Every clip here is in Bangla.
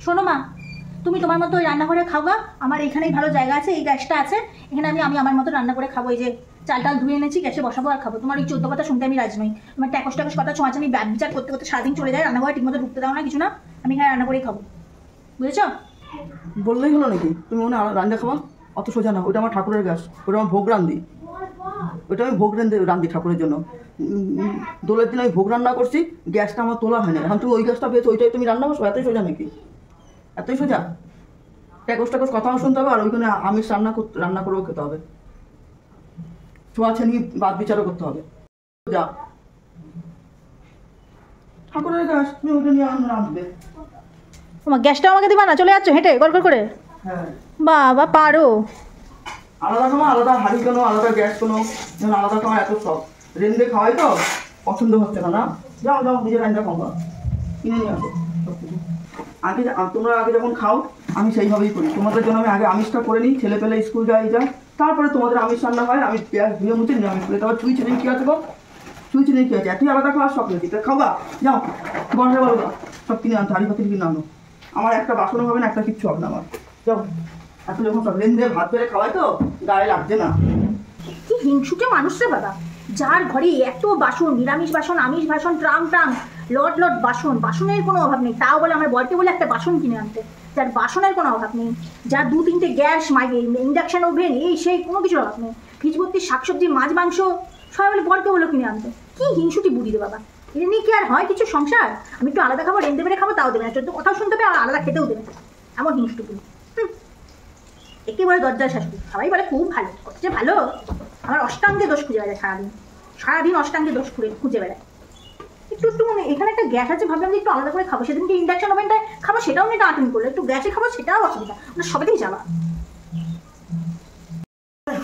শোনো মা, তুমি তোমার মতো ওই রান্না করে খাওয়া, আমার এখানেই ভালো জায়গা আছে, এই গ্যাসটা আছে, এখানে আমি আমার মতো রান্না করে খাবো। এই যে চাল টাল ধুয়ে এনেছি, গ্যাসে বসাবো আর খাবো। তোমার ওই 14 কথা শুনতে আমি রাজি নই। তোমার ট্যাকস ট্যাকস কথা ছোঁয়াছে, আমি বিচার করতে করতে সারাদিন চলে যায়, রান্নাঘরে ঠিক মতো ঢুকতে দাও না, কিছু না, আমি এখানে রান্না করেই খাবো, বুঝেছো? বললেই হলো নাকি? তুমি মনে রান্না খাওয়া অত সোজা না। ওটা আমার ঠাকুরের গ্যাস, ওটা আমার ভোগ রান্ধি, ওটা আমি ভোগ রান্ধি ঠাকুরের জন্য। দোলের দিন আমি ভোগ রান্না করছি, গ্যাসটা আমার তোলা হয় না। এখন তুমি ওই গ্যাসটা পেয়েছো, ওইটাই তুমি রান্না করছো? এতই সোজা নাকি? এতই সোজা? ট্যাকস ট্যাকস কথাও শুনতে হবে, আর ওইখানে আমিষ রান্না করেও খেতে হবে, ছোঁয়াছে নিয়ে বাদ বিচারও করতে হবে। যা ঠাকুরের গ্যাস, তুমি ওটা নিয়ে রাঁধবে। তোমার গ্যাসটা আমাকে দিবা না? চলে যাচ্ছ হেঁটে গড় গড় করে? হ্যাঁ বাবা পারো। আলাদা খাওয়া, আলাদা হাঁড়ি কোনো, আলাদা গ্যাস কোনো, যেন আলাদা খাওয়া এত সব রেন্দে খাওয়াই তো পছন্দ হচ্ছে না। না যাও যাও, নিজের রান্না খাওয়া কিনে নিয়ে আসো সব কিছু। আগে তোমরা আগে যখন খাও আমি সেইভাবেই করি। তোমাদের জন্য আমি আগে আমিষটা করে নিই, ছেলে পেলে স্কুল যায়, তারপরে তোমাদের আমিষ রান্না হয়। আমি গ্যাস ধুয়ে মুছে নিরামিষ করে, তারপর ছুঁইছে নেই কী আছে গো, ছুঁইছে নেই কী আছে, এতই আলাদা খাওয়ার সব নেই। খাওয়া যাও, গন্ডে বলো সব কিনে আনতে, হাঁড়ি পাতিল কিনে আনো। আমার একটা বাসনও হবে না, একটা কিচ্ছু হবে না আমার। যাও, এখন যখন সব রেন্দে ভাত বেড়ে খাওয়াই তো গায়ে লাগছে না। কি হিংসুটে মানুষ রে বাবা, যার ঘরে এত বাসন, নিরামিষ বাসন, আমিষ বাসন, ট্রাম ট্রাম লট লট বাসন, বাসনের কোনো অভাব নেই। তাও বলে আমার বরকে বলে একটা বাসন কিনে আনতে, যার বাসনের কোনো অভাব নেই, যার 2-3টে গ্যাস, ইন্ডাকশন ওভেন, এই সেই কোনো কিছুর অভাব নেই, ফ্রিজ ভর্তি শাকসবজি, মাছ মাংস, সবাই বলে বরকে বলে কিনে আনতে। কি হিংসুটি বুড়ি রে বাবা, এটা নিয়ে কি আর হয় কিছু সংসার? আমি একটু আলাদা খাবো, রেন্দে বেড়ে খাবো, তাও দেবে না, চোদ্দ কথাও শুনতে হবে আর আলাদা খেতেও দেবে না, এমন হিংসুটি বুড়ি। একেবারে দরজার শাশুড়ি। সবাই বলে খুব ভালো, যে ভালো, আমার অষ্টাঙ্গে দোষ খুঁজে বেড়ায় সারাদিন অষ্টাঙ্গে দোষ খুঁজে বেড়ায়। একটু মনে, এখানে একটা গ্যাস আছে, ভাবলাম যে একটু আলাদা করে খাবো, সেদিনকে ইন্ডাকশন ওভেনটায় খাবো, সেটাও আমি টানাটানি করলো, একটু গ্যাসে খাবো সেটাও অসুবিধা, মানে সবাইকেই যাওয়া।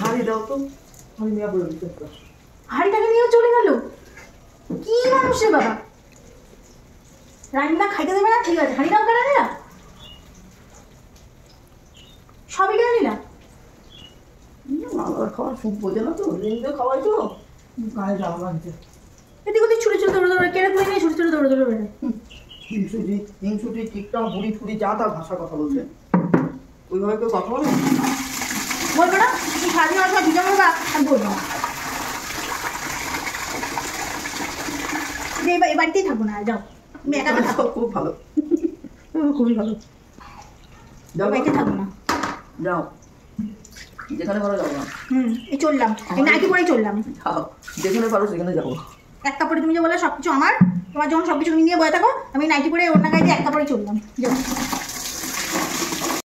হাঁড়ি দাও তো, আমি নিয়ে বলে দিতে। হাঁড়িটাকে নিয়েও চলে গেল, কি মানুষ রে বাবা, রান্না খাইতে দেবে না, ঠিক আছে, হাঁড়িটাও কেনা নিলা, সবই কেনা নিলা। আলাদা খাওয়ার সুখ বোঝে না তো, রেন্দে খাওয়াই তো গায়ে জ্বালা লাগছে। এদিক ওদিক ছুটে ছুটে দৌড়ে দৌড়ে কেড়ে করে নিয়ে ছুটে ছুটে দৌড়ে দৌড়ে বেড়ে। হিংসুটি টিকটা বুড়ি ফুড়ি যা তা ভাষা কথা বলছে, ওইভাবে কেউ কথা বলে? বলবো না, তুমি সারাদিন আমার ভিজা বলবা, আমি বলবো না, এই বাড়িতেই থাকবো না, যাও তুমি একা থাকো। খুব ভালো, খুবই ভালো, যাও বাড়িতে থাকবো না, যাও যেখানে পারো যাও না। এই চললাম, এই নাইটি পরেই চললাম, যেখানে পারো সেখানে যাবো। এক কাপড়ে তুমি যে বলে সবকিছু আমার, তোমার যখন সবকিছু তুমি নিয়ে বয়ে থাকো, আমি নাইটি পরে ওর না গায়ে দিয়ে এক কাপড়ে চললাম, যাও।